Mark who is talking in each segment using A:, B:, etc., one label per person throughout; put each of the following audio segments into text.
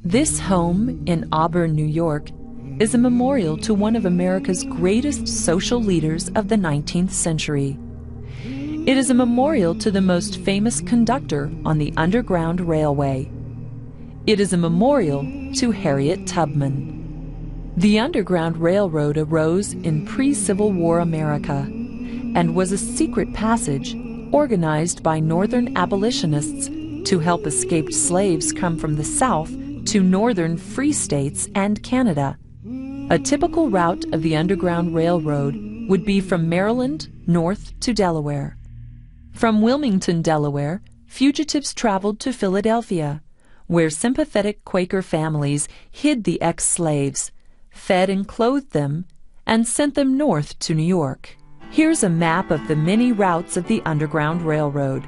A: This home in Auburn, New York, is a memorial to one of America's greatest social leaders of the 19th century. It is a memorial to the most famous conductor on the Underground Railway. It is a memorial to Harriet Tubman. The Underground Railroad arose in pre-Civil War America and was a secret passage organized by Northern abolitionists to help escaped slaves come from the South to northern free states and Canada. A typical route of the Underground Railroad would be from Maryland north to Delaware. From Wilmington, Delaware, fugitives traveled to Philadelphia, where sympathetic Quaker families hid the ex-slaves, fed and clothed them, and sent them north to New York. Here's a map of the many routes of the Underground Railroad.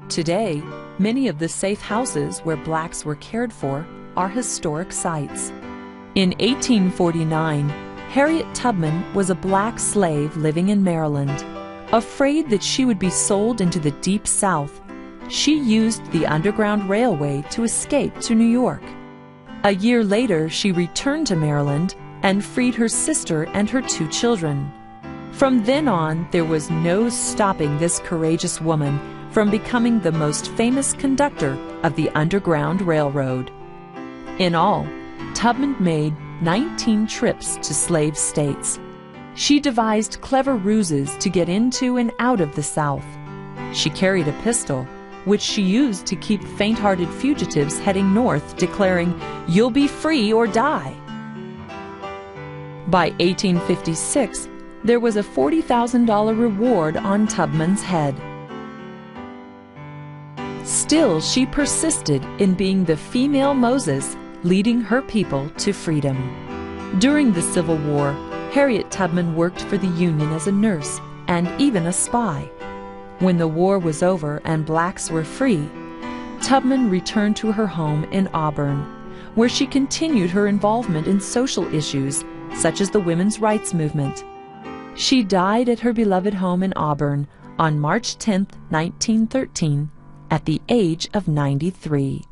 A: Today, many of the safe houses where blacks were cared for are historic sites. In 1849, Harriet Tubman was a black slave living in Maryland. Afraid that she would be sold into the Deep South, she used the Underground Railway to escape to New York. A year later, she returned to Maryland and freed her sister and her 2 children. From then on, there was no stopping this courageous woman from becoming the most famous conductor of the Underground Railroad. In all, Tubman made 19 trips to slave states. She devised clever ruses to get into and out of the South. She carried a pistol, which she used to keep faint-hearted fugitives heading north, declaring, "You'll be free or die." By 1856, there was a $40,000 reward on Tubman's head. Still, she persisted in being the female Moses, leading her people to freedom. During the Civil War, Harriet Tubman worked for the Union as a nurse and even a spy. When the war was over and blacks were free, Tubman returned to her home in Auburn, where she continued her involvement in social issues such as the women's rights movement. She died at her beloved home in Auburn on March 10, 1913, at the age of 93.